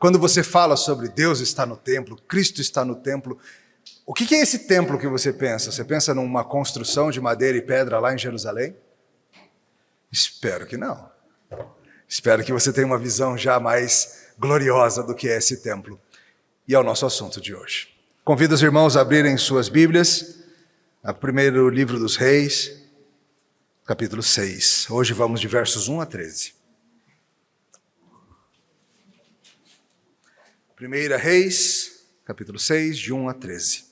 Quando você fala sobre Deus está no templo, Cristo está no templo, o que é esse templo que você pensa? Você pensa numa construção de madeira e pedra lá em Jerusalém? Espero que não. Espero que você tenha uma visão já mais gloriosa do que é esse templo. E é o nosso assunto de hoje. Convido os irmãos a abrirem suas Bíblias, ao primeiro livro dos Reis, capítulo 6. Hoje vamos de versos 1 a 13. Primeira Reis, capítulo 6, de 1 a 13.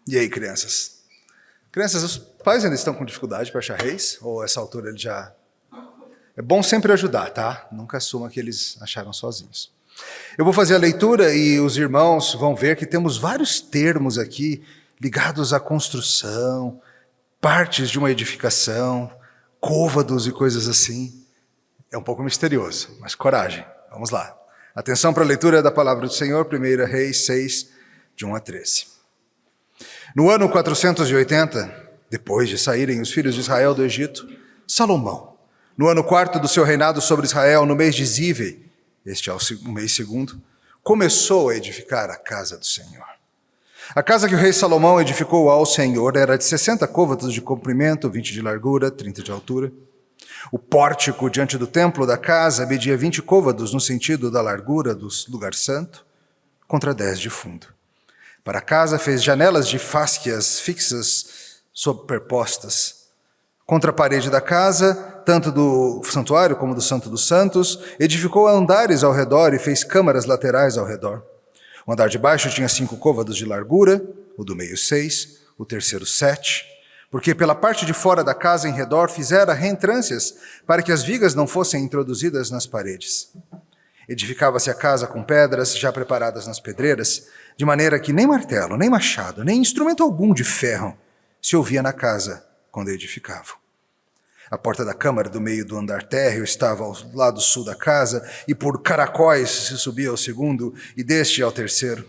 E aí, crianças? Crianças, os pais ainda estão com dificuldade para achar reis? Ou a essa altura ele já... É bom sempre ajudar, tá? Nunca assuma que eles acharam sozinhos. Eu vou fazer a leitura e os irmãos vão ver que temos vários termos aqui ligados à construção, partes de uma edificação, côvados e coisas assim. É um pouco misterioso, mas coragem. Vamos lá. Atenção para a leitura da palavra do Senhor, 1 Reis 6, de 1 a 13. No ano 480, depois de saírem os filhos de Israel do Egito, Salomão, no ano 4º do seu reinado sobre Israel, no mês de Zíve, este é o mês segundo, começou a edificar a casa do Senhor. A casa que o rei Salomão edificou ao Senhor era de 60 côvados de comprimento, 20 de largura, 30 de altura. O pórtico diante do templo da casa media 20 côvados no sentido da largura do lugar santo, contra 10 de fundo. Para a casa fez janelas de fásquias fixas superpostas. Contra a parede da casa, tanto do santuário como do Santo dos Santos, edificou andares ao redor e fez câmaras laterais ao redor. O andar de baixo tinha 5 côvados de largura, o do meio 6, o terceiro 7, porque pela parte de fora da casa em redor fizera reentrâncias para que as vigas não fossem introduzidas nas paredes. Edificava-se a casa com pedras já preparadas nas pedreiras, de maneira que nem martelo, nem machado, nem instrumento algum de ferro se ouvia na casa quando edificavam. A porta da câmara do meio do andar térreo estava ao lado sul da casa, e por caracóis se subia ao segundo, e deste ao terceiro.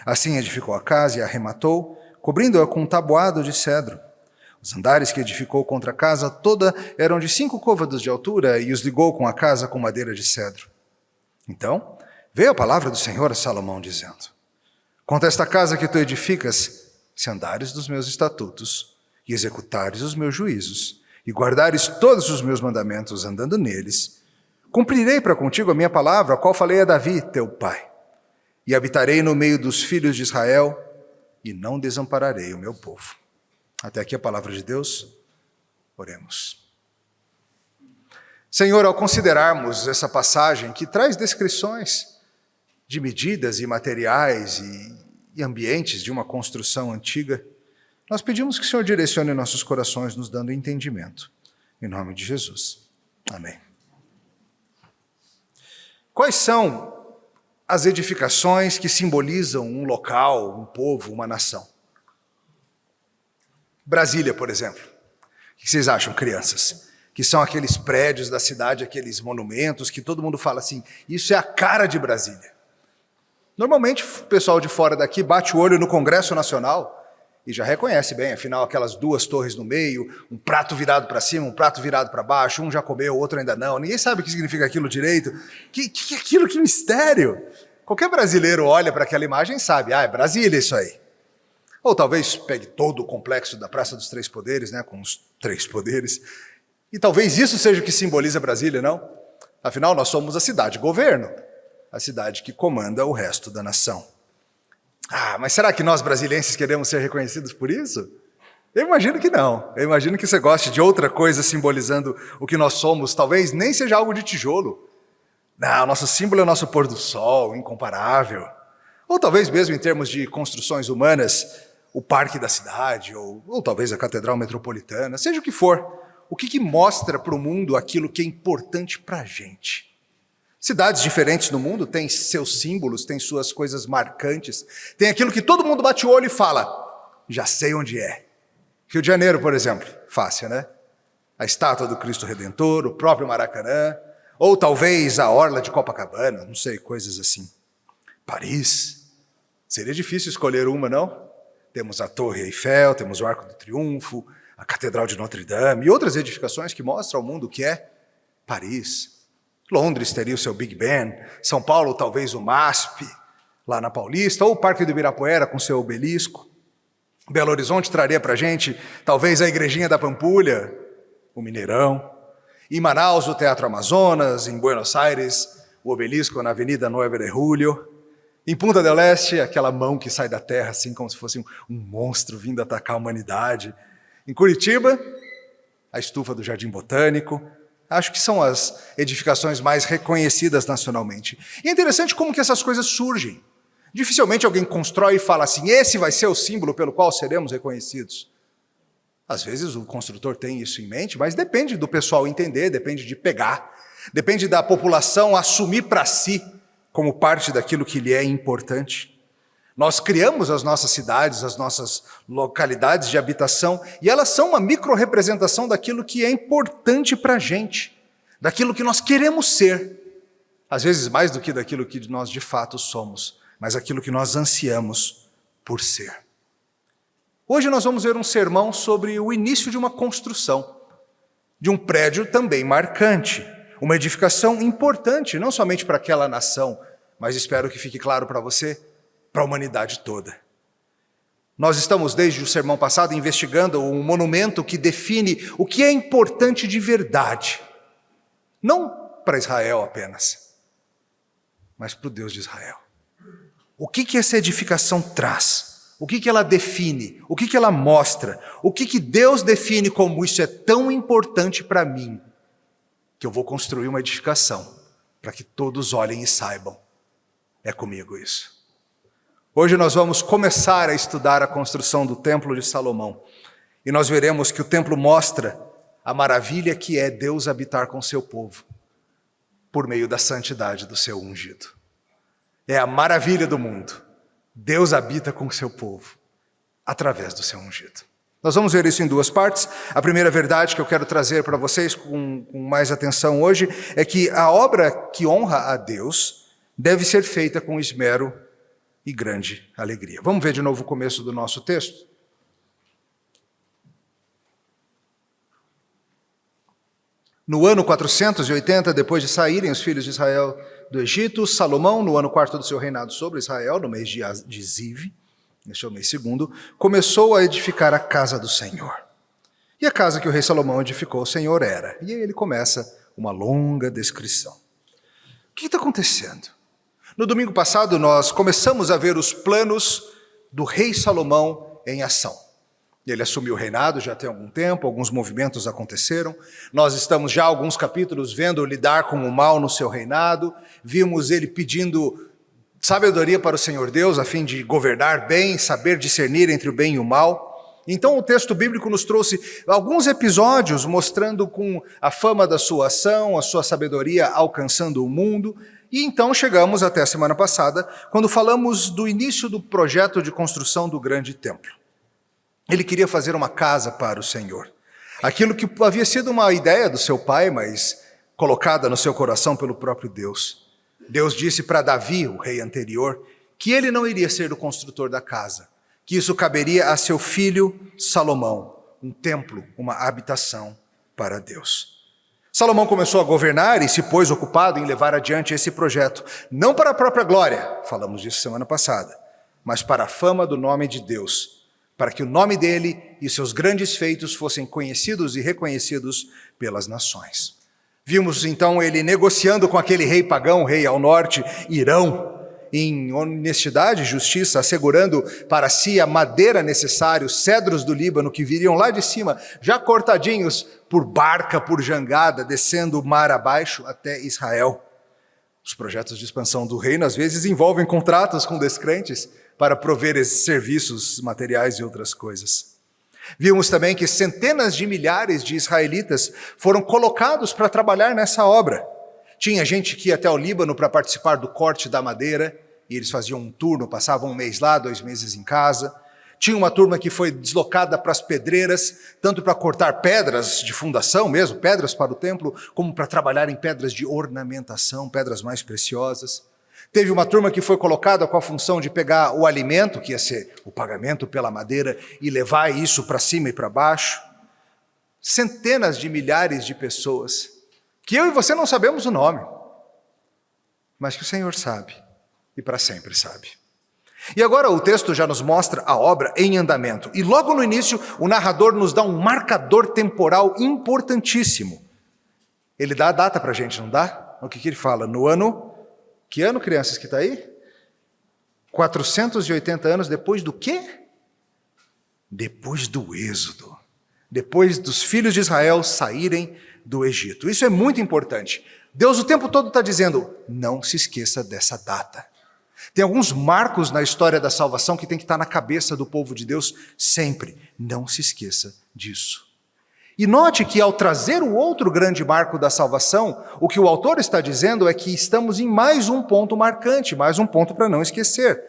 Assim edificou a casa e a arrematou, cobrindo-a com um tabuado de cedro. Os andares que edificou contra a casa toda eram de 5 côvados de altura, e os ligou com a casa com madeira de cedro. Então veio a palavra do Senhor a Salomão, dizendo: quanto a esta casa que tu edificas, se andares dos meus estatutos, e executares os meus juízos, e guardares todos os meus mandamentos andando neles, cumprirei para contigo a minha palavra, a qual falei a Davi, teu pai, e habitarei no meio dos filhos de Israel, e não desampararei o meu povo. Até aqui a palavra de Deus. Oremos. Senhor, ao considerarmos essa passagem que traz descrições de medidas e materiais e ambientes de uma construção antiga, nós pedimos que o Senhor direcione nossos corações, nos dando entendimento. Em nome de Jesus. Amém. Quais são as edificações que simbolizam um local, um povo, uma nação? Brasília, por exemplo. O que vocês acham, crianças? Que são aqueles prédios da cidade, aqueles monumentos que todo mundo fala assim, isso é a cara de Brasília. Normalmente o pessoal de fora daqui bate o olho no Congresso Nacional e já reconhece bem, afinal, aquelas 2 torres no meio, um prato virado para cima, um prato virado para baixo, um já comeu, o outro ainda não. Ninguém sabe o que significa aquilo direito. Que é aquilo? Que mistério! Qualquer brasileiro olha para aquela imagem e sabe, é Brasília isso aí. Ou talvez pegue todo o complexo da Praça dos Três Poderes, né, com os 3 poderes, e talvez isso seja o que simboliza Brasília, não? Afinal, nós somos a cidade-governo, a cidade que comanda o resto da nação. Mas será que nós brasileiros queremos ser reconhecidos por isso? Eu imagino que não. Eu imagino que você goste de outra coisa simbolizando o que nós somos, talvez nem seja algo de tijolo. Não, nosso símbolo é o nosso pôr do sol, incomparável. Ou talvez mesmo em termos de construções humanas, o parque da cidade, ou talvez a catedral metropolitana, seja o que for. O que mostra para o mundo aquilo que é importante para a gente? Cidades diferentes no mundo têm seus símbolos, têm suas coisas marcantes, tem aquilo que todo mundo bate o olho e fala, já sei onde é. Rio de Janeiro, por exemplo, fácil, né? A estátua do Cristo Redentor, o próprio Maracanã, ou talvez a orla de Copacabana, não sei, coisas assim. Paris, seria difícil escolher uma, não? Temos a Torre Eiffel, temos o Arco do Triunfo, a Catedral de Notre Dame e outras edificações que mostram ao mundo o que é Paris. Londres teria o seu Big Ben, São Paulo talvez o MASP, lá na Paulista, ou o Parque do Ibirapuera com seu obelisco. Belo Horizonte traria para a gente talvez a Igrejinha da Pampulha, o Mineirão. Em Manaus, o Teatro Amazonas, em Buenos Aires, o obelisco na Avenida 9 de Julio. Em Punta del Este, aquela mão que sai da terra, assim como se fosse um monstro vindo atacar a humanidade. Em Curitiba, a estufa do Jardim Botânico. Acho que são as edificações mais reconhecidas nacionalmente. E é interessante como que essas coisas surgem. Dificilmente alguém constrói e fala assim, esse vai ser o símbolo pelo qual seremos reconhecidos. Às vezes o construtor tem isso em mente, mas depende do pessoal entender, depende de pegar, depende da população assumir para si como parte daquilo que lhe é importante. Nós criamos as nossas cidades, as nossas localidades de habitação, e elas são uma micro-representação daquilo que é importante para a gente, daquilo que nós queremos ser. Às vezes mais do que daquilo que nós de fato somos, mas aquilo que nós ansiamos por ser. Hoje nós vamos ver um sermão sobre o início de uma construção, de um prédio também marcante, uma edificação importante, não somente para aquela nação, mas espero que fique claro para você, para a humanidade toda. Nós estamos, desde o sermão passado, investigando um monumento que define o que é importante de verdade. Não para Israel apenas, mas para o Deus de Israel. O que essa edificação traz? O que ela define? O que ela mostra? O que Deus define como isso é tão importante para mim, que eu vou construir uma edificação, para que todos olhem e saibam. É comigo isso. Hoje nós vamos começar a estudar a construção do Templo de Salomão. E nós veremos que o templo mostra a maravilha que é Deus habitar com seu povo, por meio da santidade do seu ungido. É a maravilha do mundo. Deus habita com seu povo, através do seu ungido. Nós vamos ver isso em duas partes. A primeira verdade que eu quero trazer para vocês com mais atenção hoje é que a obra que honra a Deus deve ser feita com esmero e grande alegria. Vamos ver de novo o começo do nosso texto? No ano 480, depois de saírem os filhos de Israel do Egito, Salomão, no ano 4º do seu reinado sobre Israel, no mês de Ziv, este é o mês 2º, começou a edificar a casa do Senhor. E a casa que o rei Salomão edificou, o Senhor era. E aí ele começa uma longa descrição. O que está acontecendo? No domingo passado, nós começamos a ver os planos do rei Salomão em ação. Ele assumiu o reinado já tem algum tempo, alguns movimentos aconteceram. Nós estamos já há alguns capítulos vendo lidar com o mal no seu reinado. Vimos ele pedindo sabedoria para o Senhor Deus, a fim de governar bem, saber discernir entre o bem e o mal. Então o texto bíblico nos trouxe alguns episódios mostrando com a fama da sua ação, a sua sabedoria alcançando o mundo. E então chegamos até a semana passada, quando falamos do início do projeto de construção do grande templo. Ele queria fazer uma casa para o Senhor. Aquilo que havia sido uma ideia do seu pai, mas colocada no seu coração pelo próprio Deus. Deus disse para Davi, o rei anterior, que ele não iria ser o construtor da casa, que isso caberia a seu filho Salomão, um templo, uma habitação para Deus. Salomão começou a governar e se pôs ocupado em levar adiante esse projeto, não para a própria glória, falamos disso semana passada, mas para a fama do nome de Deus, para que o nome dele e seus grandes feitos fossem conhecidos e reconhecidos pelas nações. Vimos então ele negociando com aquele rei pagão, rei ao norte, Irão, em honestidade e justiça, assegurando para si a madeira necessária, os cedros do Líbano que viriam lá de cima, já cortadinhos por barca, por jangada, descendo o mar abaixo até Israel. Os projetos de expansão do reino às vezes envolvem contratos com descrentes para prover esses serviços materiais e outras coisas. Vimos também que centenas de milhares de israelitas foram colocados para trabalhar nessa obra. Tinha gente que ia até o Líbano para participar do corte da madeira, e eles faziam um turno, passavam um mês lá, 2 meses em casa. Tinha uma turma que foi deslocada para as pedreiras, tanto para cortar pedras de fundação mesmo, pedras para o templo, como para trabalhar em pedras de ornamentação, pedras mais preciosas. Teve uma turma que foi colocada com a função de pegar o alimento, que ia ser o pagamento pela madeira, e levar isso para cima e para baixo. Centenas de milhares de pessoas, que eu e você não sabemos o nome, mas que o Senhor sabe, e para sempre sabe. E agora o texto já nos mostra a obra em andamento. E logo no início, o narrador nos dá um marcador temporal importantíssimo. Ele dá a data para a gente, não dá? O que ele fala? No ano... Que ano, crianças, que está aí? 480 anos depois do quê? Depois do Êxodo. Depois dos filhos de Israel saírem do Egito. Isso é muito importante. Deus o tempo todo está dizendo, não se esqueça dessa data. Tem alguns marcos na história da salvação que tem que estar na cabeça do povo de Deus sempre. Não se esqueça disso. E note que ao trazer o outro grande marco da salvação, o que o autor está dizendo é que estamos em mais um ponto marcante, mais um ponto para não esquecer.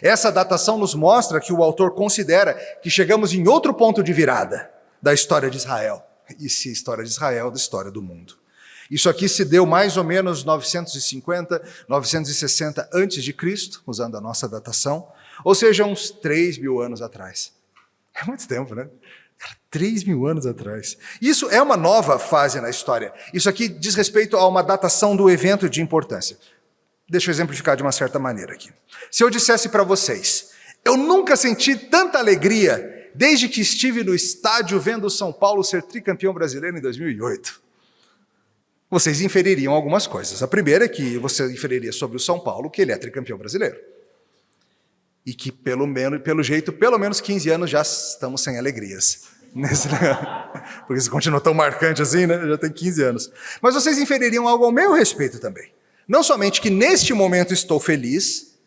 Essa datação nos mostra que o autor considera que chegamos em outro ponto de virada da história de Israel. E se a história de Israel, da história do mundo. Isso aqui se deu mais ou menos 950, 960 antes de Cristo, usando a nossa datação, ou seja, uns 3.000 anos atrás. É muito tempo, né? 3.000 anos atrás. Isso é uma nova fase na história. Isso aqui diz respeito a uma datação do evento de importância. Deixa eu exemplificar de uma certa maneira aqui. Se eu dissesse para vocês, eu nunca senti tanta alegria desde que estive no estádio vendo o São Paulo ser tricampeão brasileiro em 2008. Vocês infeririam algumas coisas. A primeira é que você inferiria sobre o São Paulo que ele é tricampeão brasileiro. E que pelo jeito, pelo menos 15 anos já estamos sem alegrias. Porque isso continua tão marcante assim, né? Já tem 15 anos. Mas vocês infeririam algo ao meu respeito também. Não somente que neste momento estou feliz,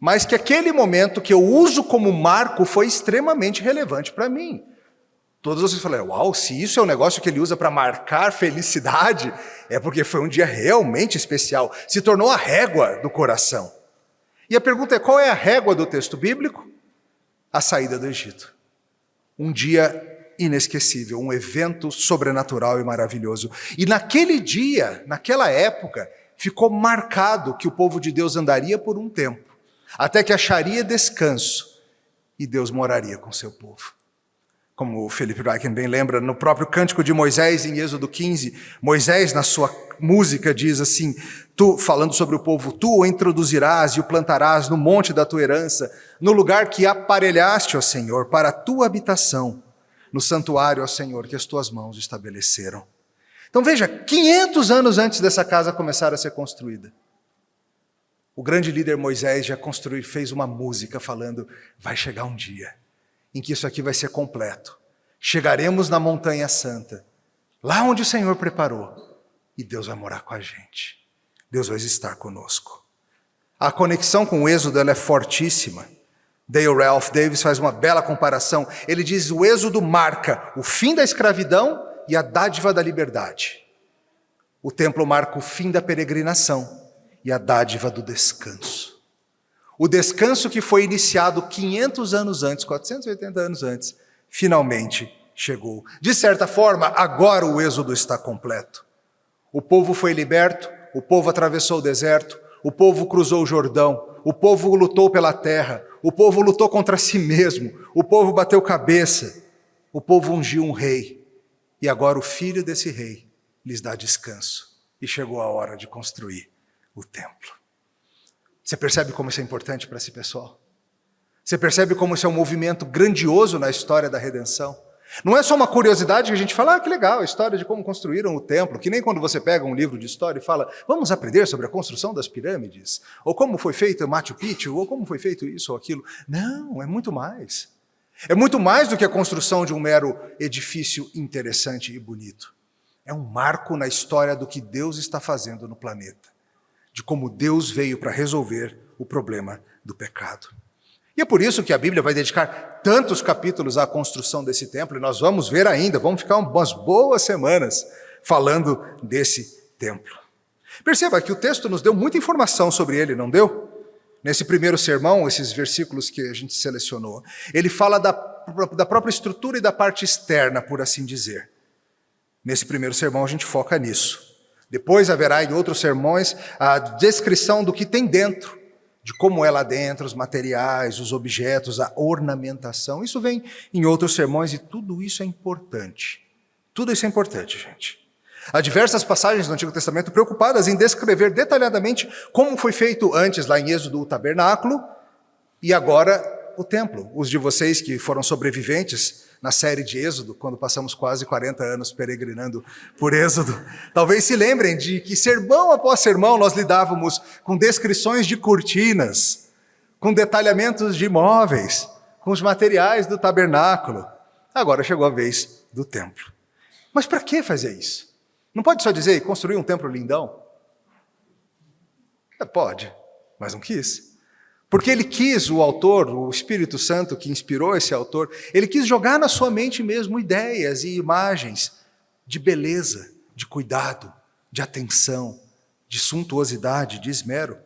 mas que aquele momento que eu uso como marco foi extremamente relevante para mim. Todos vocês falaram, uau, se isso é um negócio que ele usa para marcar felicidade, é porque foi um dia realmente especial. Se tornou a régua do coração. E a pergunta é, qual é a régua do texto bíblico? A saída do Egito. Um dia inesquecível, um evento sobrenatural e maravilhoso. E naquele dia, naquela época, ficou marcado que o povo de Deus andaria por um tempo, até que acharia descanso e Deus moraria com seu povo. Como o Philip Ryken bem lembra, no próprio Cântico de Moisés, em Êxodo 15, Moisés, na sua música, diz assim, falando sobre o povo, tu o introduzirás e o plantarás no monte da tua herança, no lugar que aparelhaste, ó Senhor, para a tua habitação, no santuário, ó Senhor, que as tuas mãos estabeleceram. Então veja, 500 anos antes dessa casa começar a ser construída, o grande líder Moisés já fez uma música falando, vai chegar um dia em que isso aqui vai ser completo. Chegaremos na montanha santa, lá onde o Senhor preparou, e Deus vai morar com a gente. Deus vai estar conosco. A conexão com o Êxodo ela é fortíssima. Dale Ralph Davis faz uma bela comparação. Ele diz, o Êxodo marca o fim da escravidão e a dádiva da liberdade. O templo marca o fim da peregrinação e a dádiva do descanso. O descanso que foi iniciado 500 anos antes, 480 anos antes, finalmente chegou. De certa forma, agora o êxodo está completo. O povo foi liberto, o povo atravessou o deserto, o povo cruzou o Jordão, o povo lutou pela terra, o povo lutou contra si mesmo, o povo bateu cabeça, o povo ungiu um rei. E agora o filho desse rei lhes dá descanso. E chegou a hora de construir o templo. Você percebe como isso é importante para esse pessoal? Você percebe como isso é um movimento grandioso na história da redenção? Não é só uma curiosidade que a gente fala, que legal, a história de como construíram o templo, que nem quando você pega um livro de história e fala, vamos aprender sobre a construção das pirâmides, ou como foi feito Machu Picchu, ou como foi feito isso ou aquilo. Não, é muito mais. É muito mais do que a construção de um mero edifício interessante e bonito. É um marco na história do que Deus está fazendo no planeta, de como Deus veio para resolver o problema do pecado. E é por isso que a Bíblia vai dedicar tantos capítulos à construção desse templo, e nós vamos ver ainda, vamos ficar umas boas semanas falando desse templo. Perceba que o texto nos deu muita informação sobre ele, não deu? Nesse primeiro sermão, esses versículos que a gente selecionou, ele fala da própria estrutura e da parte externa, por assim dizer. Nesse primeiro sermão a gente foca nisso. Depois haverá em outros sermões a descrição do que tem dentro, de como é lá dentro, os materiais, os objetos, a ornamentação. Isso vem em outros sermões e tudo isso é importante. Tudo isso é importante, gente. Há diversas passagens do Antigo Testamento preocupadas em descrever detalhadamente como foi feito antes, lá em Êxodo, o tabernáculo, e agora o templo. Os de vocês que foram sobreviventes na série de Êxodo, quando passamos quase 40 anos peregrinando por Êxodo, talvez se lembrem de que sermão após sermão nós lidávamos com descrições de cortinas, com detalhamentos de móveis, com os materiais do tabernáculo. Agora chegou a vez do templo. Mas para que fazer isso? Não pode só dizer construir um templo lindão? Pode, mas não quis. Porque ele quis, o autor, o Espírito Santo que inspirou esse autor, ele quis jogar na sua mente mesmo ideias e imagens de beleza, de cuidado, de atenção, de suntuosidade, de esmero.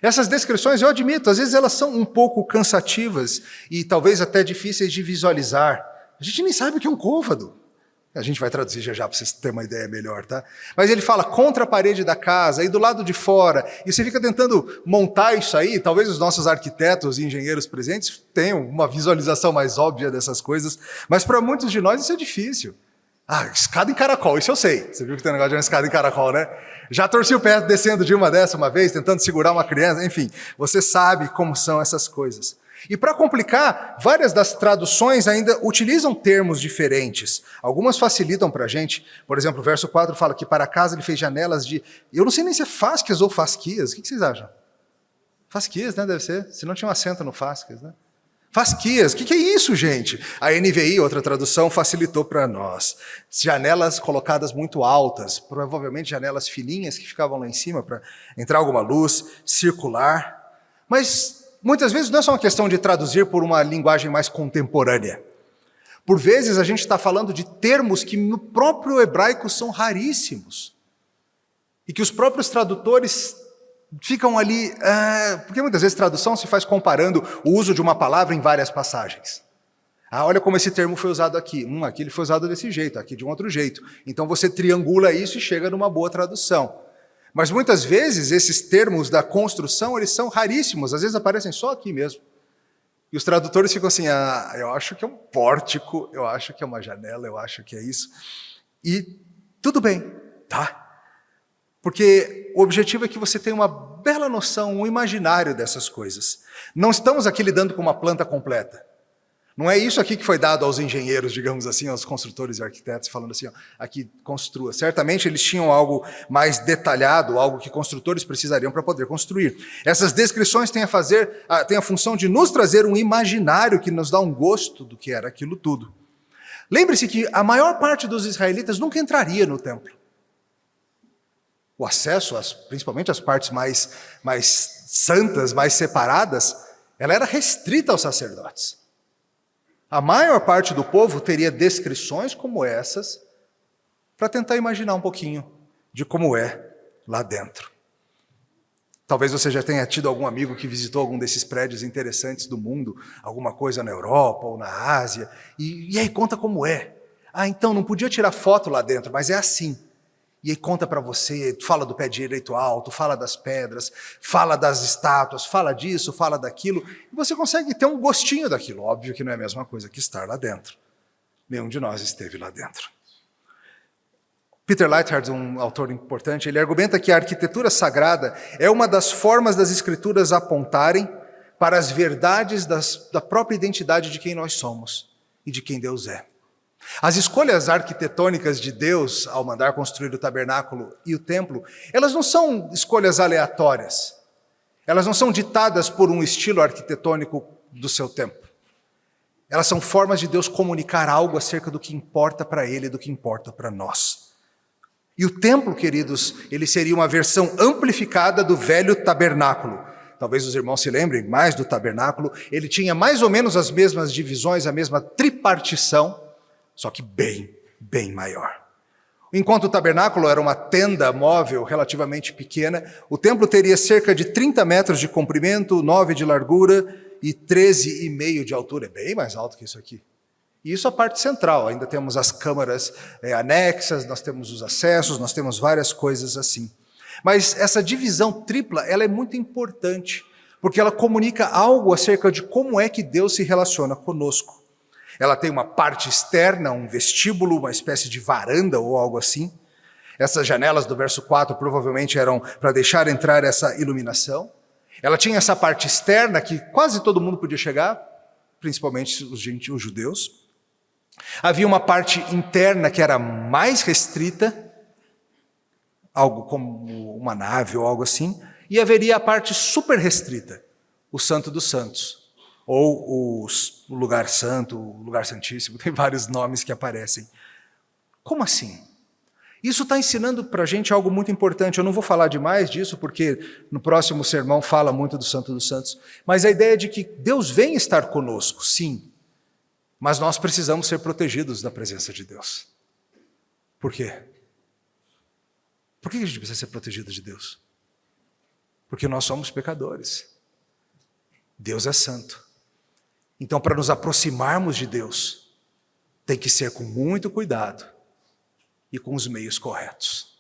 Essas descrições, eu admito, às vezes elas são um pouco cansativas e talvez até difíceis de visualizar. A gente nem sabe o que é um côvado. A gente vai traduzir já para vocês terem uma ideia melhor, tá? Mas ele fala contra a parede da casa, e do lado de fora, e você fica tentando montar isso aí, talvez os nossos arquitetos e engenheiros presentes tenham uma visualização mais óbvia dessas coisas, mas para muitos de nós isso é difícil. Escada em caracol, isso eu sei. Você viu que tem um negócio de uma escada em caracol, né? Já torci o pé descendo de uma dessa uma vez, tentando segurar uma criança, enfim, você sabe como são essas coisas. E para complicar, várias das traduções ainda utilizam termos diferentes. Algumas facilitam para a gente. Por exemplo, o verso 4 fala que para a casa ele fez janelas de... Eu não sei nem se é fásquias ou fasquias. O que vocês acham? Fasquias, né? Deve ser. Se não tinha um acento no fásquias, né? Fasquias. O que é isso, gente? A NVI, outra tradução, facilitou para nós. Janelas colocadas muito altas, provavelmente janelas fininhas que ficavam lá em cima para entrar alguma luz, circular. Mas... muitas vezes não é só uma questão de traduzir por uma linguagem mais contemporânea. Por vezes a gente está falando de termos que no próprio hebraico são raríssimos. E que os próprios tradutores ficam ali... porque muitas vezes tradução se faz comparando o uso de uma palavra em várias passagens. Olha como esse termo foi usado aqui. Aqui ele foi usado desse jeito, aqui de um outro jeito. Então você triangula isso e chega numa boa tradução. Mas muitas vezes esses termos da construção, eles são raríssimos, às vezes aparecem só aqui mesmo. E os tradutores ficam assim, eu acho que é um pórtico, eu acho que é uma janela, eu acho que é isso. E tudo bem, tá? Porque o objetivo é que você tenha uma bela noção, um imaginário dessas coisas. Não estamos aqui lidando com uma planta completa. Não é isso aqui que foi dado aos engenheiros, digamos assim, aos construtores e arquitetos, falando assim, aqui construa. Certamente eles tinham algo mais detalhado, algo que construtores precisariam para poder construir. Essas descrições têm a função de nos trazer um imaginário que nos dá um gosto do que era aquilo tudo. Lembre-se que a maior parte dos israelitas nunca entraria no templo. O acesso, principalmente às partes mais santas, mais separadas, ela era restrita aos sacerdotes. A maior parte do povo teria descrições como essas para tentar imaginar um pouquinho de como é lá dentro. Talvez você já tenha tido algum amigo que visitou algum desses prédios interessantes do mundo, alguma coisa na Europa ou na Ásia, e aí conta como é. Então não podia tirar foto lá dentro, mas é assim. E aí conta para você, fala do pé direito alto, fala das pedras, fala das estátuas, fala disso, fala daquilo, e você consegue ter um gostinho daquilo. Óbvio que não é a mesma coisa que estar lá dentro. Nenhum de nós esteve lá dentro. Peter Leithart, um autor importante, ele argumenta que a arquitetura sagrada é uma das formas das escrituras apontarem para as verdades da própria identidade de quem nós somos e de quem Deus é. As escolhas arquitetônicas de Deus ao mandar construir o tabernáculo e o templo, elas não são escolhas aleatórias. Elas não são ditadas por um estilo arquitetônico do seu tempo. Elas são formas de Deus comunicar algo acerca do que importa para Ele e do que importa para nós. E o templo, queridos, ele seria uma versão amplificada do velho tabernáculo. Talvez os irmãos se lembrem mais do tabernáculo. Ele tinha mais ou menos as mesmas divisões, a mesma tripartição, só que bem maior. Enquanto o tabernáculo era uma tenda móvel relativamente pequena, o templo teria cerca de 30 metros de comprimento, 9 de largura e 13,5 de altura. É bem mais alto que isso aqui. E isso é a parte central, ainda temos as câmaras anexas, nós temos os acessos, nós temos várias coisas assim. Mas essa divisão tripla, ela é muito importante, porque ela comunica algo acerca de como é que Deus se relaciona conosco. Ela tem uma parte externa, um vestíbulo, uma espécie de varanda ou algo assim. Essas janelas do verso 4 provavelmente eram para deixar entrar essa iluminação. Ela tinha essa parte externa que quase todo mundo podia chegar, principalmente os judeus. Havia uma parte interna que era mais restrita, algo como uma nave ou algo assim, e haveria a parte super restrita, o Santo dos Santos, ou o lugar santo, o lugar santíssimo, tem vários nomes que aparecem. Como assim? Isso está ensinando para a gente algo muito importante. Eu não vou falar demais disso, porque no próximo sermão fala muito do Santo dos Santos, mas a ideia de que Deus vem estar conosco, sim, mas nós precisamos ser protegidos da presença de Deus. Por quê? Por que a gente precisa ser protegido de Deus? Porque nós somos pecadores. Deus é santo. Então, para nos aproximarmos de Deus, tem que ser com muito cuidado e com os meios corretos.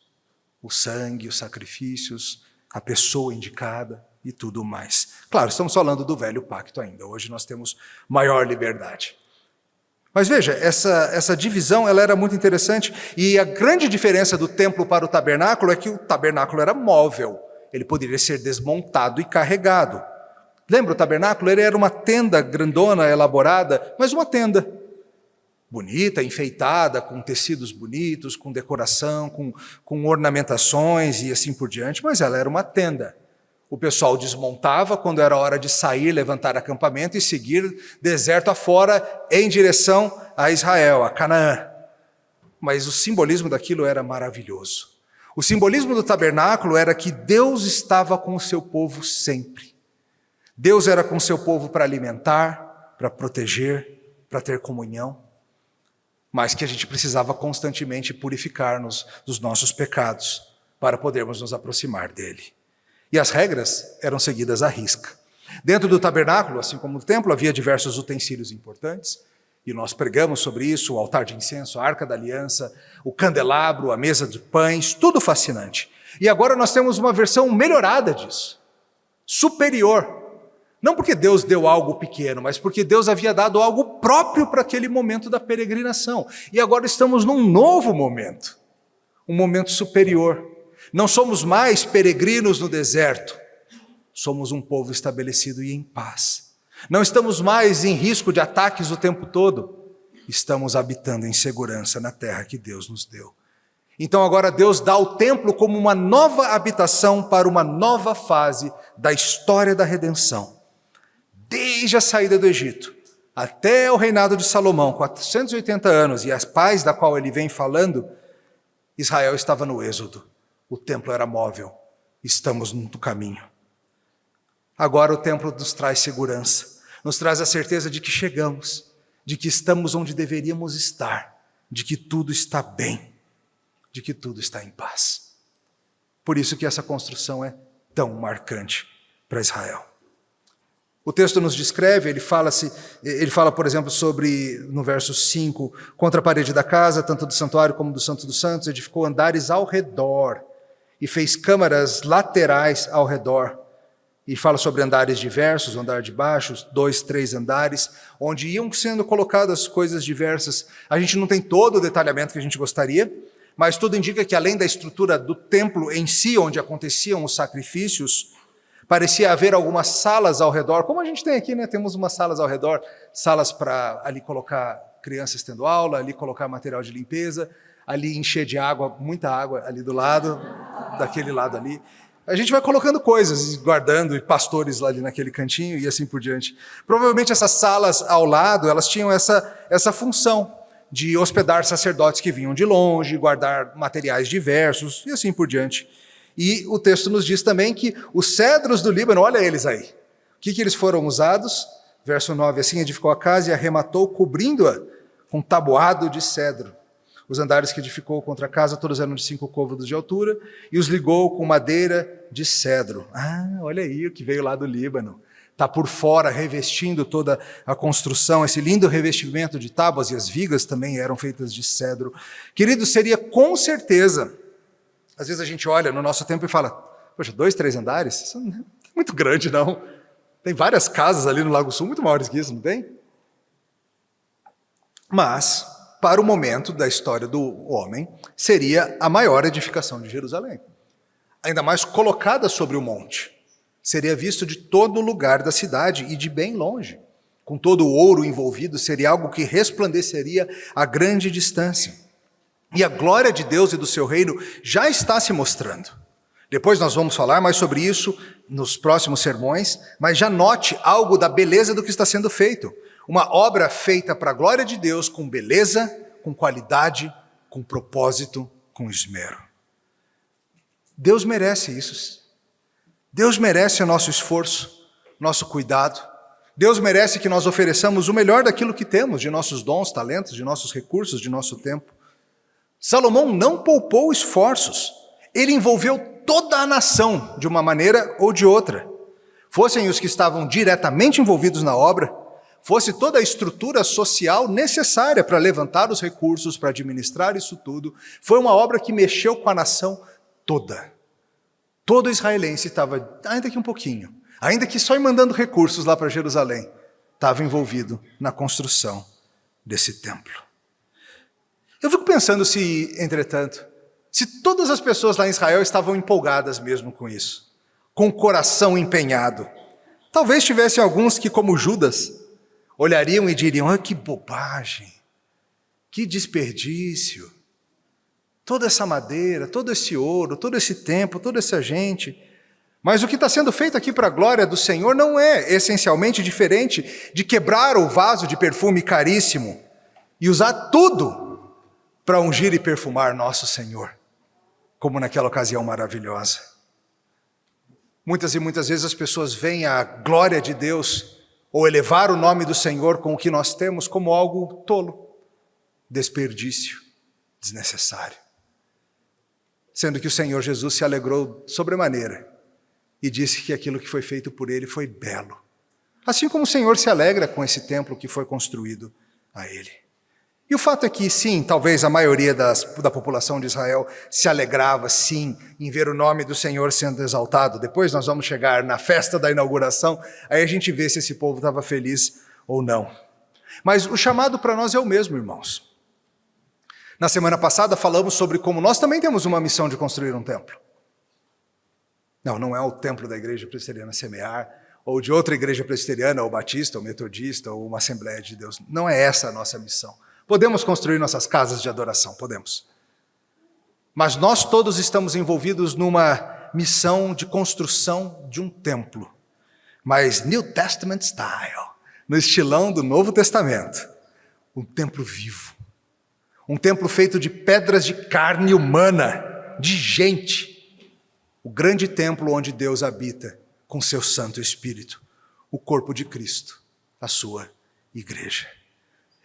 O sangue, os sacrifícios, a pessoa indicada e tudo mais. Claro, estamos falando do velho pacto ainda. Hoje nós temos maior liberdade. Mas veja, essa divisão ela era muito interessante, e a grande diferença do templo para o tabernáculo é que o tabernáculo era móvel, ele poderia ser desmontado e carregado. Lembra o tabernáculo? Ele era uma tenda grandona, elaborada, mas uma tenda bonita, enfeitada, com tecidos bonitos, com decoração, com ornamentações e assim por diante, mas ela era uma tenda. O pessoal desmontava quando era hora de sair, levantar acampamento e seguir deserto afora em direção a Israel, a Canaã. Mas o simbolismo daquilo era maravilhoso. O simbolismo do tabernáculo era que Deus estava com o seu povo sempre. Deus era com o seu povo para alimentar, para proteger, para ter comunhão, mas que a gente precisava constantemente purificar-nos dos nossos pecados para podermos nos aproximar dele. E as regras eram seguidas à risca. Dentro do tabernáculo, assim como no templo, havia diversos utensílios importantes, e nós pregamos sobre isso, o altar de incenso, a arca da aliança, o candelabro, a mesa de pães, tudo fascinante. E agora nós temos uma versão melhorada disso, superior. Não porque Deus deu algo pequeno, mas porque Deus havia dado algo próprio para aquele momento da peregrinação. E agora estamos num novo momento, um momento superior. Não somos mais peregrinos no deserto, somos um povo estabelecido e em paz. Não estamos mais em risco de ataques o tempo todo, estamos habitando em segurança na terra que Deus nos deu. Então agora Deus dá o templo como uma nova habitação para uma nova fase da história da redenção. Desde a saída do Egito até o reinado de Salomão, 480 anos, e a paz da qual ele vem falando, Israel estava no êxodo. O templo era móvel, estamos no caminho. Agora o templo nos traz segurança, nos traz a certeza de que chegamos, de que estamos onde deveríamos estar, de que tudo está bem, de que tudo está em paz. Por isso que essa construção é tão marcante para Israel. O texto nos descreve, ele fala, por exemplo, sobre, no verso 5, contra a parede da casa, tanto do santuário como do Santo dos Santos, edificou andares ao redor, e fez câmaras laterais ao redor. E fala sobre andares diversos, o andar de baixo, 2, 3 andares, onde iam sendo colocadas coisas diversas. A gente não tem todo o detalhamento que a gente gostaria, mas tudo indica que além da estrutura do templo em si, onde aconteciam os sacrifícios, parecia haver algumas salas ao redor, como a gente tem aqui, né? Temos umas salas ao redor, salas para ali colocar crianças tendo aula, ali colocar material de limpeza, ali encher de água, muita água ali do lado, daquele lado ali. A gente vai colocando coisas, guardando, e pastores lá ali naquele cantinho e assim por diante. Provavelmente essas salas ao lado, elas tinham essa função de hospedar sacerdotes que vinham de longe, guardar materiais diversos e assim por diante. E o texto nos diz também que os cedros do Líbano, olha eles aí. O que eles foram usados? Verso 9, assim edificou a casa e arrematou, cobrindo-a com tabuado de cedro. Os andares que edificou contra a casa, todos eram de 5 côvados de altura, e os ligou com madeira de cedro. Ah, olha aí o que veio lá do Líbano. está por fora, revestindo toda a construção, esse lindo revestimento de tábuas, e as vigas também eram feitas de cedro. Querido, seria com certeza, às vezes a gente olha no nosso tempo e fala, poxa, 2, 3 andares? Isso não é muito grande, não. Tem várias casas ali no Lago Sul, muito maiores que isso, não tem? Mas, para o momento da história do homem, seria a maior edificação de Jerusalém. Ainda mais colocada sobre o monte. Seria visto de todo lugar da cidade e de bem longe. Com todo o ouro envolvido, seria algo que resplandeceria a grande distância. E a glória de Deus e do seu reino já está se mostrando. Depois nós vamos falar mais sobre isso nos próximos sermões, mas já note algo da beleza do que está sendo feito. Uma obra feita para a glória de Deus, com beleza, com qualidade, com propósito, com esmero. Deus merece isso. Deus merece o nosso esforço, nosso cuidado. Deus merece que nós ofereçamos o melhor daquilo que temos, de nossos dons, talentos, de nossos recursos, de nosso tempo. Salomão não poupou esforços. Ele envolveu toda a nação, de uma maneira ou de outra. Fossem os que estavam diretamente envolvidos na obra, fosse toda a estrutura social necessária para levantar os recursos, para administrar isso tudo. Foi uma obra que mexeu com a nação toda. Todo israelense estava, ainda que um pouquinho, ainda que só mandando recursos lá para Jerusalém, estava envolvido na construção desse templo. Eu fico pensando se, entretanto, se todas as pessoas lá em Israel estavam empolgadas mesmo com isso, com o coração empenhado. Talvez tivessem alguns que, como Judas, olhariam e diriam, que bobagem, que desperdício. Toda essa madeira, todo esse ouro, todo esse tempo, toda essa gente. Mas o que está sendo feito aqui para a glória do Senhor não é essencialmente diferente de quebrar o vaso de perfume caríssimo e usar tudo para ungir e perfumar nosso Senhor, como naquela ocasião maravilhosa. Muitas e muitas vezes as pessoas veem a glória de Deus ou elevar o nome do Senhor com o que nós temos como algo tolo, desperdício, desnecessário. Sendo que o Senhor Jesus se alegrou sobremaneira e disse que aquilo que foi feito por ele foi belo. Assim como o Senhor se alegra com esse templo que foi construído a ele. E o fato é que, sim, talvez a maioria da população de Israel se alegrava, sim, em ver o nome do Senhor sendo exaltado. Depois nós vamos chegar na festa da inauguração, aí a gente vê se esse povo estava feliz ou não. Mas o chamado para nós é o mesmo, irmãos. Na semana passada falamos sobre como nós também temos uma missão de construir um templo. Não é o templo da igreja presbiteriana Semear, ou de outra igreja presbiteriana, ou batista, ou metodista, ou uma Assembleia de Deus. Não é essa a nossa missão. Podemos construir nossas casas de adoração, podemos. Mas nós todos estamos envolvidos numa missão de construção de um templo. Mas New Testament style, no estilão do Novo Testamento. Um templo vivo. Um templo feito de pedras de carne humana, de gente. O grande templo onde Deus habita com seu Santo Espírito. O corpo de Cristo, a sua igreja.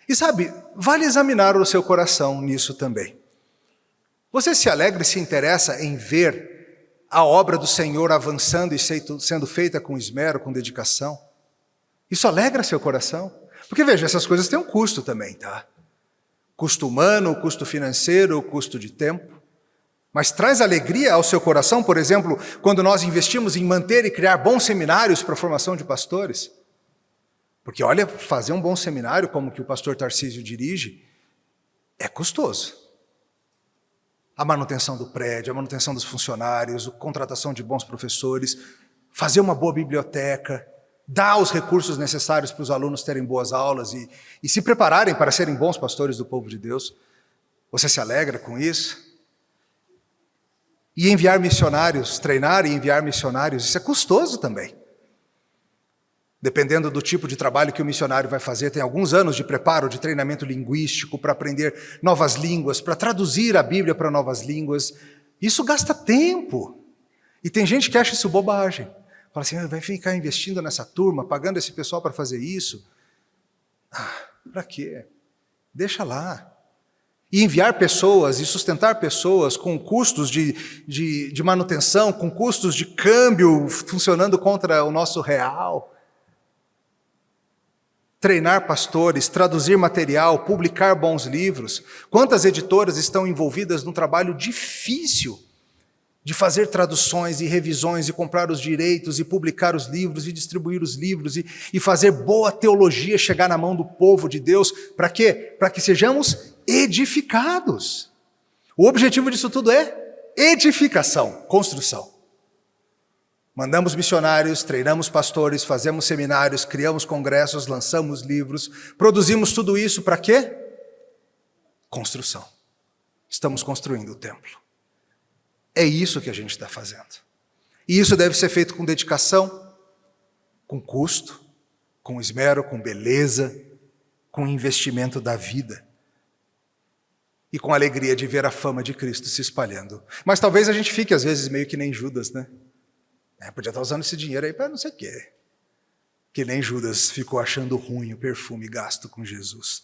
E sabe, vale examinar o seu coração nisso também. Você se alegra e se interessa em ver a obra do Senhor avançando e sendo feita com esmero, com dedicação? Isso alegra seu coração? Porque veja, essas coisas têm um custo também, tá? Custo humano, custo financeiro, custo de tempo. Mas traz alegria ao seu coração, por exemplo, quando nós investimos em manter e criar bons seminários para a formação de pastores? Porque, olha, fazer um bom seminário, como que o pastor Tarcísio dirige, é custoso. A manutenção do prédio, a manutenção dos funcionários, a contratação de bons professores, fazer uma boa biblioteca, dar os recursos necessários para os alunos terem boas aulas e se prepararem para serem bons pastores do povo de Deus. Você se alegra com isso? E enviar missionários, treinar e enviar missionários, isso é custoso também. Dependendo do tipo de trabalho que o missionário vai fazer, tem alguns anos de preparo, de treinamento linguístico, para aprender novas línguas, para traduzir a Bíblia para novas línguas. Isso gasta tempo. E tem gente que acha isso bobagem. Fala assim, vai ficar investindo nessa turma, pagando esse pessoal para fazer isso? Para quê? Deixa lá. E enviar pessoas e sustentar pessoas com custos de manutenção, com custos de câmbio funcionando contra o nosso real. treinar pastores, traduzir material, publicar bons livros. Quantas editoras estão envolvidas num trabalho difícil de fazer traduções e revisões e comprar os direitos e publicar os livros e distribuir os livros e fazer boa teologia chegar na mão do povo de Deus. Para quê? Para que sejamos edificados. O objetivo disso tudo é edificação, construção. Mandamos missionários, treinamos pastores, fazemos seminários, criamos congressos, lançamos livros, produzimos tudo isso para quê? Construção. Estamos construindo o templo. É isso que a gente está fazendo. E isso deve ser feito com dedicação, com custo, com esmero, com beleza, com investimento da vida. E com a alegria de ver a fama de Cristo se espalhando. Mas talvez a gente fique, às vezes, meio que nem Judas, né? Podia estar usando esse dinheiro aí para não sei o quê. Que nem Judas ficou achando ruim o perfume gasto com Jesus.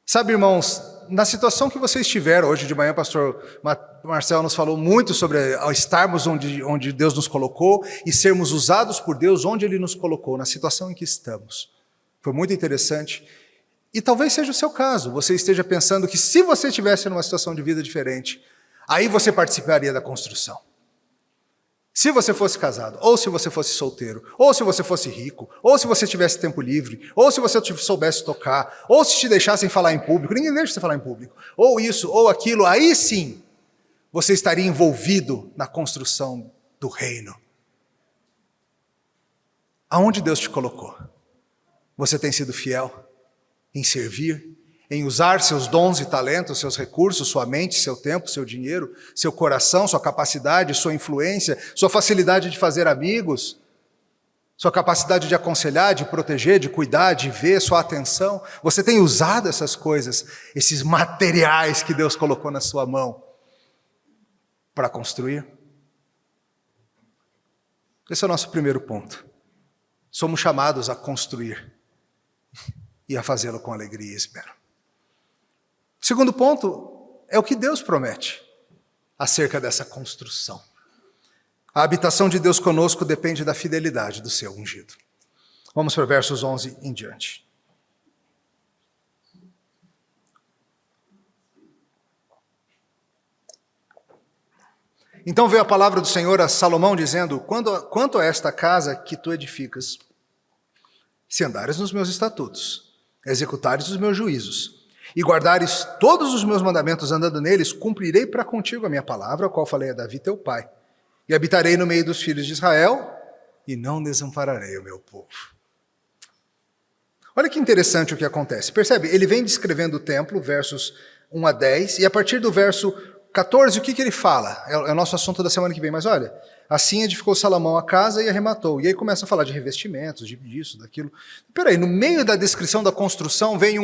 Sabe, irmãos, na situação que você estiver hoje de manhã, o pastor Marcelo nos falou muito sobre estarmos onde Deus nos colocou e sermos usados por Deus onde Ele nos colocou, na situação em que estamos. Foi muito interessante. E talvez seja o seu caso. Você esteja pensando que se você estivesse numa situação de vida diferente, aí você participaria da construção. Se você fosse casado, ou se você fosse solteiro, ou se você fosse rico, ou se você tivesse tempo livre, ou se você soubesse tocar, ou se te deixassem falar em público, ninguém deixa você falar em público, ou isso, ou aquilo, aí sim, você estaria envolvido na construção do reino. Aonde Deus te colocou? Você tem sido fiel em servir, em usar seus dons e talentos, seus recursos, sua mente, seu tempo, seu dinheiro, seu coração, sua capacidade, sua influência, sua facilidade de fazer amigos, sua capacidade de aconselhar, de proteger, de cuidar, de ver, sua atenção. Você tem usado essas coisas, esses materiais que Deus colocou na sua mão para construir? Esse é o nosso primeiro ponto. Somos chamados a construir e a fazê-lo com alegria e esmero. Segundo ponto é o que Deus promete acerca dessa construção. A habitação de Deus conosco depende da fidelidade do seu ungido. Vamos para versos 11 em diante. Então veio a palavra do Senhor a Salomão dizendo: quanto a esta casa que tu edificas, se andares nos meus estatutos, executares os meus juízos, e guardares todos os meus mandamentos andando neles, cumprirei para contigo a minha palavra, a qual falei a Davi teu pai. E habitarei no meio dos filhos de Israel, e não desampararei o meu povo. Olha que interessante o que acontece. Percebe? Ele vem descrevendo o templo, versos 1 a 10, e a partir do verso 14, o que ele fala? É o nosso assunto da semana que vem, mas olha, assim edificou Salomão a casa e arrematou. E aí começa a falar de revestimentos, disso, daquilo. Peraí, no meio da descrição da construção vem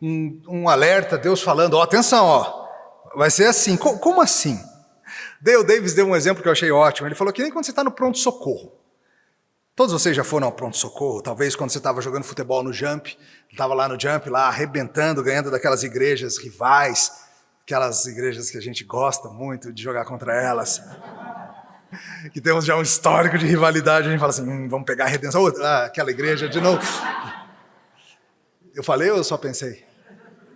um alerta, Deus falando, atenção, vai ser assim. Como assim? Dale Davis deu um exemplo que eu achei ótimo. Ele falou que nem quando você está no pronto-socorro. Todos vocês já foram ao pronto-socorro, talvez quando você estava jogando futebol no Jump, estava lá no Jump, lá arrebentando, ganhando daquelas igrejas rivais, aquelas igrejas que a gente gosta muito de jogar contra elas, que temos já um histórico de rivalidade, a gente fala assim, vamos pegar a redenção, aquela igreja de novo. Eu falei ou eu só pensei?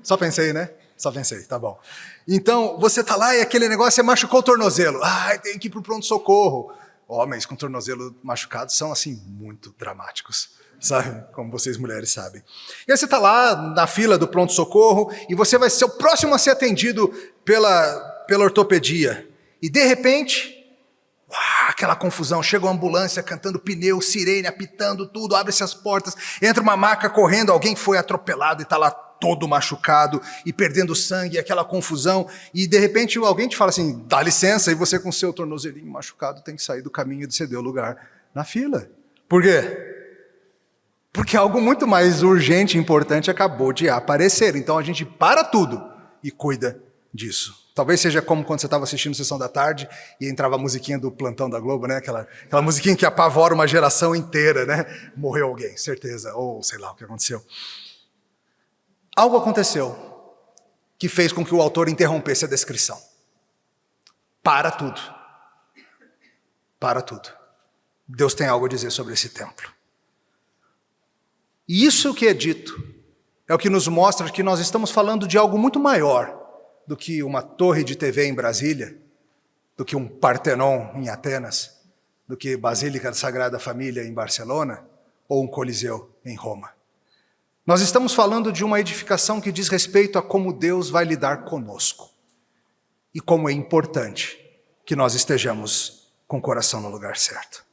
Só pensei, né? Só pensei, tá bom. Então, você tá lá e aquele negócio, você machucou o tornozelo. Tem que ir pro pronto-socorro. Homens com tornozelo machucado são, assim, muito dramáticos, sabe? Como vocês mulheres sabem. E aí você tá lá na fila do pronto-socorro e você vai ser o próximo a ser atendido pela ortopedia. E, de repente, aquela confusão, chega uma ambulância cantando pneu, sirene, apitando tudo, abre-se as portas, entra uma maca correndo, alguém foi atropelado e está lá todo machucado e perdendo sangue, aquela confusão, e de repente alguém te fala assim, dá licença, e você com seu tornozelinho machucado tem que sair do caminho de ceder o lugar na fila. Por quê? Porque algo muito mais urgente e importante acabou de aparecer, então a gente para tudo e cuida disso. Talvez seja como quando você estava assistindo Sessão da Tarde e entrava a musiquinha do Plantão da Globo, né? Aquela musiquinha que apavora uma geração inteira, né? Morreu alguém, certeza, ou sei lá o que aconteceu. Algo aconteceu que fez com que o autor interrompesse a descrição. Para tudo. Para tudo. Deus tem algo a dizer sobre esse templo. E isso que é dito é o que nos mostra que nós estamos falando de algo muito maior do que uma torre de TV em Brasília, do que um Partenon em Atenas, do que Basílica da Sagrada Família em Barcelona ou um Coliseu em Roma. Nós estamos falando de uma edificação que diz respeito a como Deus vai lidar conosco e como é importante que nós estejamos com o coração no lugar certo.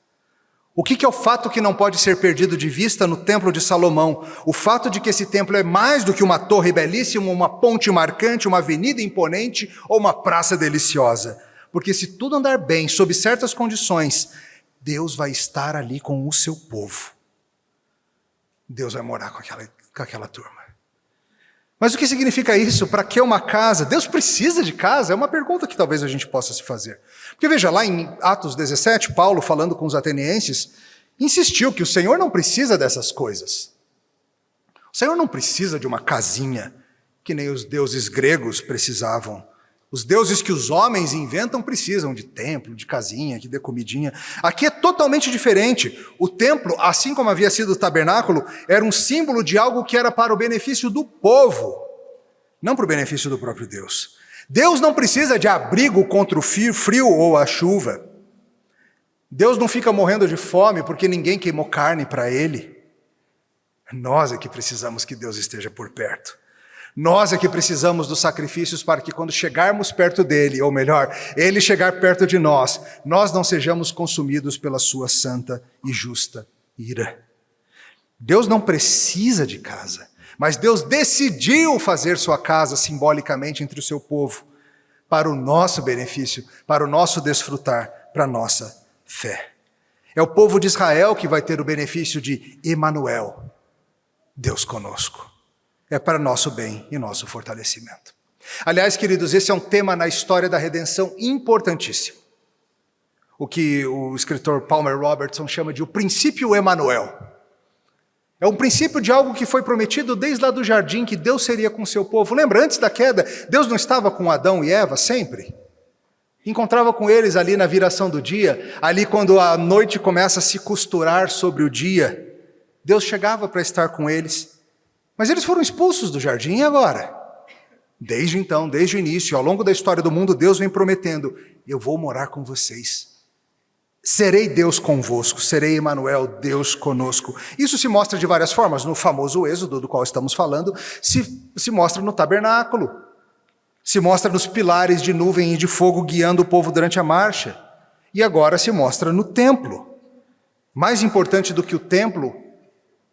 O que é o fato que não pode ser perdido de vista no Templo de Salomão? O fato de que esse templo é mais do que uma torre belíssima, uma ponte marcante, uma avenida imponente ou uma praça deliciosa. Porque se tudo andar bem, sob certas condições, Deus vai estar ali com o seu povo. Deus vai morar com aquela turma. Mas o que significa isso? Para que uma casa? Deus precisa de casa? É uma pergunta que talvez a gente possa se fazer. Porque veja, lá em Atos 17, Paulo, falando com os atenienses, insistiu que o Senhor não precisa dessas coisas. O Senhor não precisa de uma casinha, que nem os deuses gregos precisavam. Os deuses que os homens inventam precisam de templo, de casinha, que dê comidinha. Aqui é totalmente diferente. O templo, assim como havia sido o tabernáculo, era um símbolo de algo que era para o benefício do povo, não para o benefício do próprio Deus. Deus não precisa de abrigo contra o frio ou a chuva. Deus não fica morrendo de fome porque ninguém queimou carne para ele. Nós é que precisamos que Deus esteja por perto. Nós é que precisamos dos sacrifícios para que quando chegarmos perto dele, ou melhor, ele chegar perto de nós, nós não sejamos consumidos pela sua santa e justa ira. Deus não precisa de casa, mas Deus decidiu fazer sua casa simbolicamente entre o seu povo, para o nosso benefício, para o nosso desfrutar, para a nossa fé. É o povo de Israel que vai ter o benefício de Emanuel, Deus conosco. É para nosso bem e nosso fortalecimento. Aliás, queridos, esse é um tema na história da redenção importantíssimo. O que o escritor Palmer Robertson chama de o princípio Emanuel. É um princípio de algo que foi prometido desde lá do jardim, que Deus seria com o seu povo. Lembra, antes da queda, Deus não estava com Adão e Eva sempre? Encontrava com eles ali na viração do dia, ali quando a noite começa a se costurar sobre o dia. Deus chegava para estar com eles. Mas eles foram expulsos do jardim e agora? Desde então, desde o início, ao longo da história do mundo, Deus vem prometendo, eu vou morar com vocês. Serei Deus convosco, serei Emanuel, Deus conosco. Isso se mostra de várias formas. No famoso Êxodo, do qual estamos falando, se mostra no tabernáculo. Se mostra nos pilares de nuvem e de fogo guiando o povo durante a marcha. E agora se mostra no templo. Mais importante do que o templo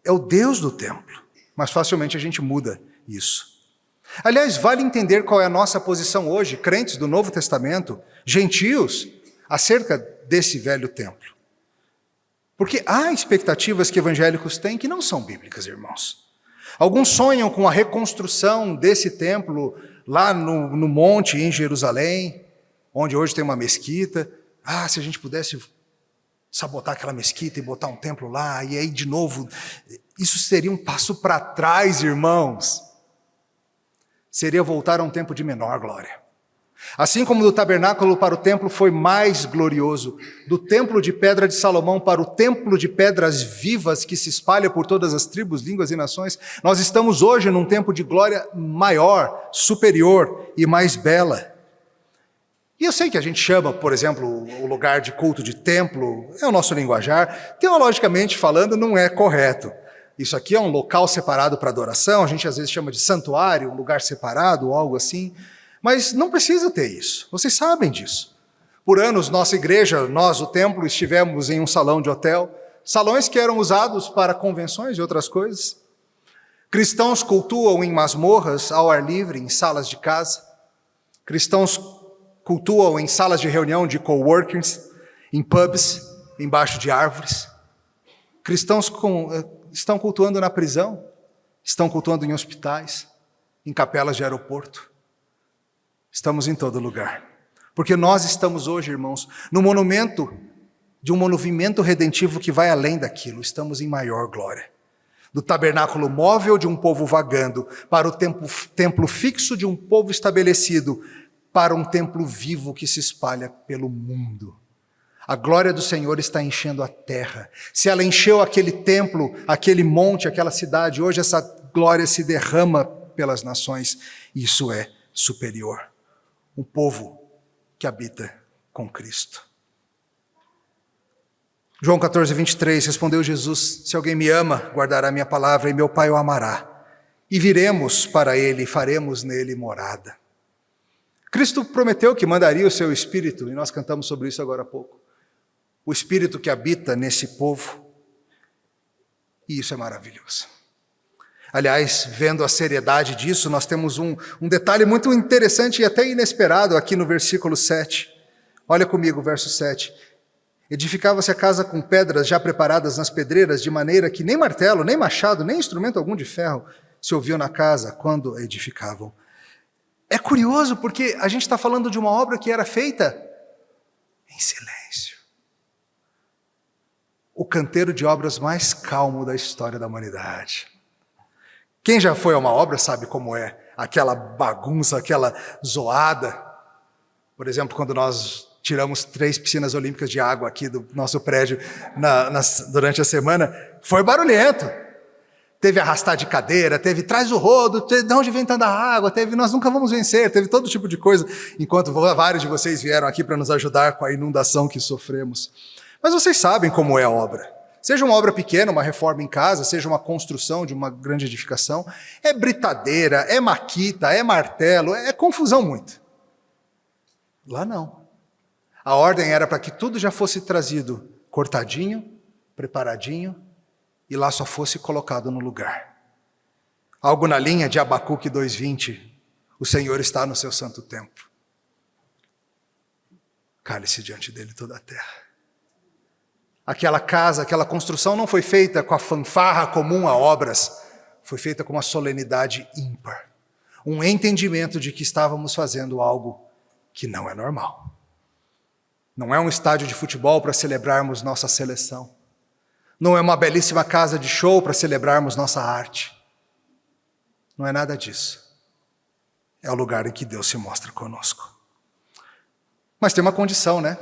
é o Deus do templo. Mas facilmente a gente muda isso. Aliás, vale entender qual é a nossa posição hoje, crentes do Novo Testamento, gentios, acerca desse velho templo. Porque há expectativas que evangélicos têm que não são bíblicas, irmãos. Alguns sonham com a reconstrução desse templo lá no monte em Jerusalém, onde hoje tem uma mesquita. Se a gente pudesse sabotar aquela mesquita e botar um templo lá, e aí de novo... Isso seria um passo para trás, irmãos. Seria voltar a um tempo de menor glória. Assim como do tabernáculo para o templo foi mais glorioso, do templo de pedra de Salomão para o templo de pedras vivas que se espalha por todas as tribos, línguas e nações, nós estamos hoje num tempo de glória maior, superior e mais bela. E eu sei que a gente chama, por exemplo, o lugar de culto de templo, é o nosso linguajar, teologicamente falando não é correto. Isso aqui é um local separado para adoração, a gente às vezes chama de santuário, um lugar separado ou algo assim, mas não precisa ter isso, vocês sabem disso. Por anos, nossa igreja, nós, o templo, estivemos em um salão de hotel, salões que eram usados para convenções e outras coisas. Cristãos cultuam em masmorras, ao ar livre, em salas de casa. Cristãos cultuam em salas de reunião de coworkers, em pubs, embaixo de árvores. Cristãos estão cultuando na prisão, estão cultuando em hospitais, em capelas de aeroporto. Estamos em todo lugar. Porque nós estamos hoje, irmãos, no monumento de um movimento redentivo que vai além daquilo. Estamos em maior glória. Do tabernáculo móvel de um povo vagando, para o templo fixo de um povo estabelecido, para um templo vivo que se espalha pelo mundo. A glória do Senhor está enchendo a terra. Se ela encheu aquele templo, aquele monte, aquela cidade, hoje essa glória se derrama pelas nações. Isso é superior. Um povo que habita com Cristo. João 14, 23, respondeu Jesus: se alguém me ama, guardará minha palavra, e meu Pai o amará. E viremos para ele e faremos nele morada. Cristo prometeu que mandaria o seu Espírito, e nós cantamos sobre isso agora há pouco. O Espírito que habita nesse povo. E isso é maravilhoso. Aliás, vendo a seriedade disso, nós temos um detalhe muito interessante e até inesperado aqui no versículo 7. Olha comigo o verso 7. Edificava-se a casa com pedras já preparadas nas pedreiras, de maneira que nem martelo, nem machado, nem instrumento algum de ferro se ouviu na casa quando a edificavam. É curioso porque a gente está falando de uma obra que era feita em silêncio. O canteiro de obras mais calmo da história da humanidade. Quem já foi a uma obra sabe como é aquela bagunça, aquela zoada. Por exemplo, quando nós tiramos 3 piscinas olímpicas de água aqui do nosso prédio durante a semana, foi barulhento. Teve arrastar de cadeira, teve traz o rodo, de onde vem tanta água, teve nós nunca vamos vencer, teve todo tipo de coisa, enquanto vários de vocês vieram aqui para nos ajudar com a inundação que sofremos. Mas vocês sabem como é a obra. Seja uma obra pequena, uma reforma em casa, seja uma construção de uma grande edificação, é britadeira, é maquita, é martelo, é confusão muito. Lá não. A ordem era para que tudo já fosse trazido cortadinho, preparadinho, e lá só fosse colocado no lugar. Algo na linha de Abacuque 2:20, o Senhor está no seu santo templo. Cale-se diante dele toda a terra. Aquela casa, aquela construção não foi feita com a fanfarra comum a obras, foi feita com uma solenidade ímpar. Um entendimento de que estávamos fazendo algo que não é normal. Não é um estádio de futebol para celebrarmos nossa seleção. Não é uma belíssima casa de show para celebrarmos nossa arte. Não é nada disso. É o lugar em que Deus se mostra conosco. Mas tem uma condição, né?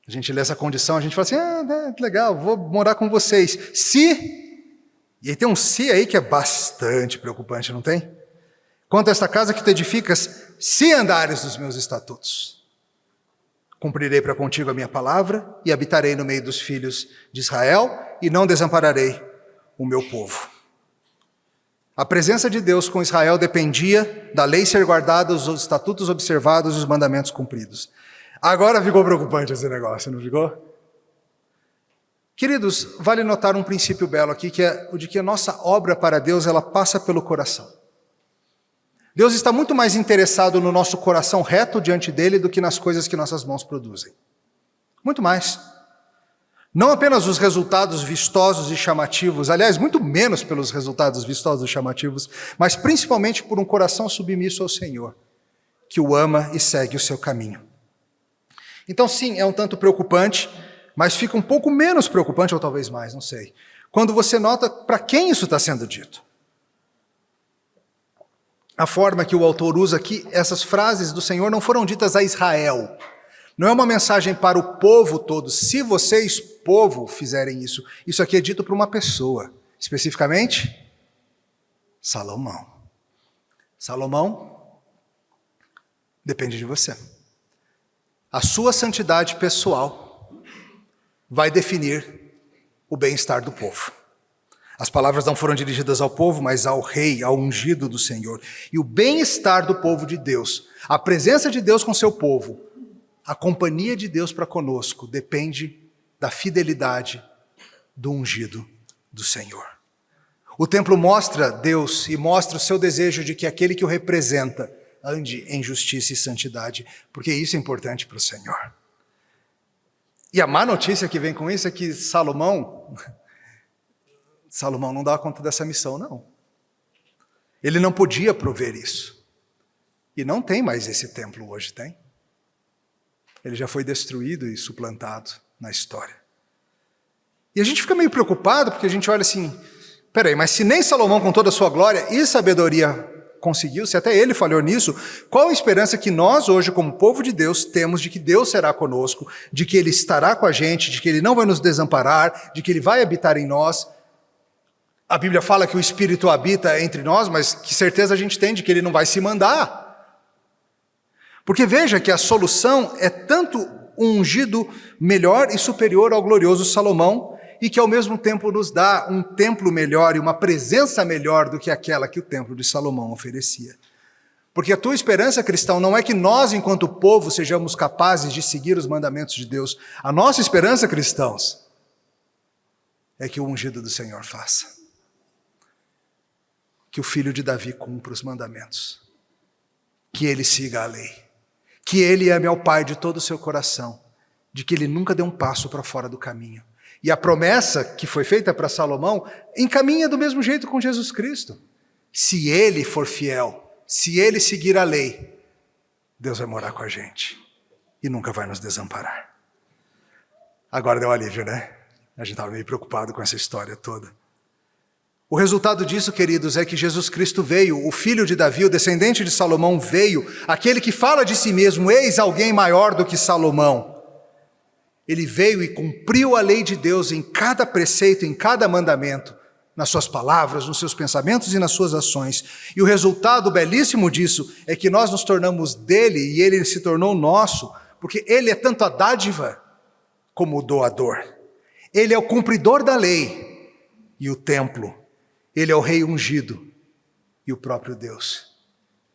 A gente lê essa condição, a gente fala assim, legal, vou morar com vocês. Se, e aí tem um se aí que é bastante preocupante, não tem? Quanto a esta casa que tu edificas, se andares nos meus estatutos. Cumprirei para contigo a minha palavra e habitarei no meio dos filhos de Israel e não desampararei o meu povo. A presença de Deus com Israel dependia da lei ser guardada, os estatutos observados e os mandamentos cumpridos. Agora ficou preocupante esse negócio, não ficou? Queridos, vale notar um princípio belo aqui, que é o de que a nossa obra para Deus, ela passa pelo coração. Deus está muito mais interessado no nosso coração reto diante dele do que nas coisas que nossas mãos produzem. Muito mais. Não apenas os resultados vistosos e chamativos, aliás, muito menos pelos resultados vistosos e chamativos, mas principalmente por um coração submisso ao Senhor, que o ama e segue o seu caminho. Então, sim, é um tanto preocupante, mas fica um pouco menos preocupante, ou talvez mais, não sei, quando você nota para quem isso está sendo dito. A forma que o autor usa aqui, essas frases do Senhor não foram ditas a Israel. Não é uma mensagem para o povo todo. Se vocês, povo, fizerem isso, isso aqui é dito para uma pessoa. Especificamente, Salomão. Salomão, depende de você. A sua santidade pessoal vai definir o bem-estar do povo. As palavras não foram dirigidas ao povo, mas ao rei, ao ungido do Senhor. E o bem-estar do povo de Deus, a presença de Deus com seu povo, a companhia de Deus para conosco, depende da fidelidade do ungido do Senhor. O templo mostra Deus e mostra o seu desejo de que aquele que o representa ande em justiça e santidade, porque isso é importante para o Senhor. E a má notícia que vem com isso é que Salomão não dá conta dessa missão, não. Ele não podia prover isso. E não tem mais esse templo hoje, tem? Ele já foi destruído e suplantado na história. E a gente fica meio preocupado, porque a gente olha assim, peraí, mas se nem Salomão com toda a sua glória e sabedoria conseguiu, se até ele falhou nisso, qual a esperança que nós hoje, como povo de Deus, temos de que Deus será conosco, de que Ele estará com a gente, de que Ele não vai nos desamparar, de que Ele vai habitar em nós? A Bíblia fala que o Espírito habita entre nós, mas que certeza a gente tem de que Ele não vai se mandar? Porque veja que a solução é tanto um ungido melhor e superior ao glorioso Salomão, e que ao mesmo tempo nos dá um templo melhor e uma presença melhor do que aquela que o templo de Salomão oferecia. Porque a tua esperança, cristão, não é que nós, enquanto povo, sejamos capazes de seguir os mandamentos de Deus. A nossa esperança, cristãos, é que o ungido do Senhor faça. Que o filho de Davi cumpra os mandamentos. Que ele siga a lei. Que ele ame ao Pai de todo o seu coração. De que ele nunca dê um passo para fora do caminho. E a promessa que foi feita para Salomão encaminha do mesmo jeito com Jesus Cristo. Se ele for fiel, se ele seguir a lei, Deus vai morar com a gente e nunca vai nos desamparar. Agora deu alívio, né? A gente estava meio preocupado com essa história toda. O resultado disso, queridos, é que Jesus Cristo veio, o filho de Davi, o descendente de Salomão veio, aquele que fala de si mesmo, eis alguém maior do que Salomão. Ele veio e cumpriu a lei de Deus em cada preceito, em cada mandamento, nas suas palavras, nos seus pensamentos e nas suas ações. E o resultado belíssimo disso é que nós nos tornamos dele e ele se tornou nosso, porque ele é tanto a dádiva como o doador. Ele é o cumpridor da lei e o templo. Ele é o rei ungido e o próprio Deus.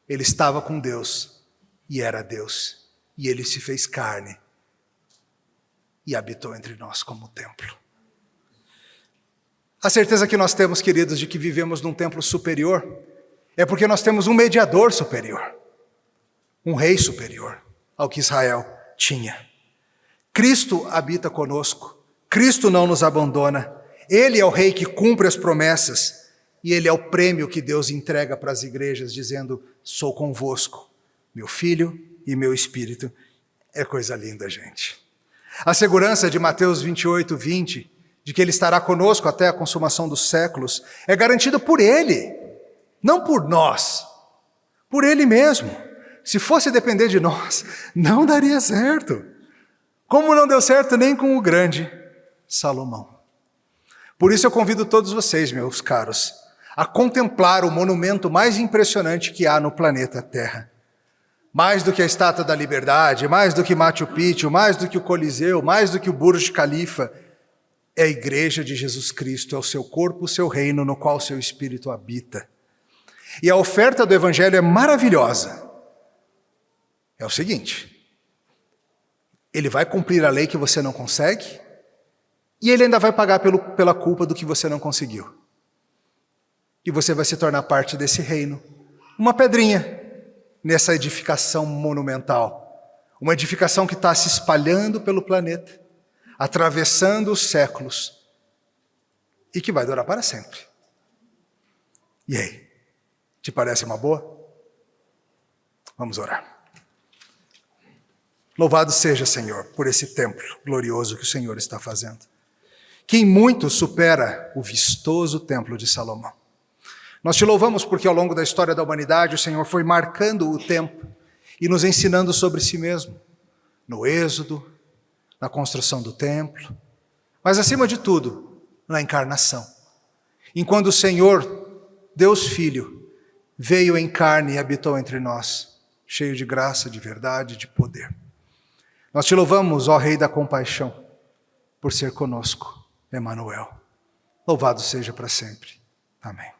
Ele estava com Deus e era Deus. E ele se fez carne e habitou entre nós como templo. A certeza que nós temos, queridos, de que vivemos num templo superior, é porque nós temos um mediador superior, um rei superior ao que Israel tinha. Cristo habita conosco, Cristo não nos abandona, Ele é o rei que cumpre as promessas, e Ele é o prêmio que Deus entrega para as igrejas, dizendo, sou convosco, meu Filho e meu Espírito. É coisa linda, gente. A segurança de Mateus 28, 20, de que Ele estará conosco até a consumação dos séculos, é garantida por Ele, não por nós, por Ele mesmo. Se fosse depender de nós, não daria certo. Como não deu certo nem com o grande Salomão. Por isso eu convido todos vocês, meus caros, a contemplar o monumento mais impressionante que há no planeta Terra. Mais do que a Estátua da Liberdade, mais do que Machu Picchu, mais do que o Coliseu, mais do que o Burj Khalifa, é a igreja de Jesus Cristo, é o seu corpo, o seu reino, no qual o seu Espírito habita. E a oferta do Evangelho é maravilhosa. É o seguinte, Ele vai cumprir a lei que você não consegue, e Ele ainda vai pagar pela culpa do que você não conseguiu. E você vai se tornar parte desse reino, uma pedrinha, nessa edificação monumental, uma edificação que está se espalhando pelo planeta, atravessando os séculos, e que vai durar para sempre. E aí, te parece uma boa? Vamos orar. Louvado seja, Senhor, por esse templo glorioso que o Senhor está fazendo, que em muito supera o vistoso templo de Salomão. Nós te louvamos porque ao longo da história da humanidade o Senhor foi marcando o tempo e nos ensinando sobre si mesmo, no Êxodo, na construção do templo, mas acima de tudo, na encarnação. Enquanto o Senhor, Deus Filho, veio em carne e habitou entre nós, cheio de graça, de verdade, de poder. Nós te louvamos, ó Rei da compaixão, por ser conosco, Emanuel. Louvado seja para sempre. Amém.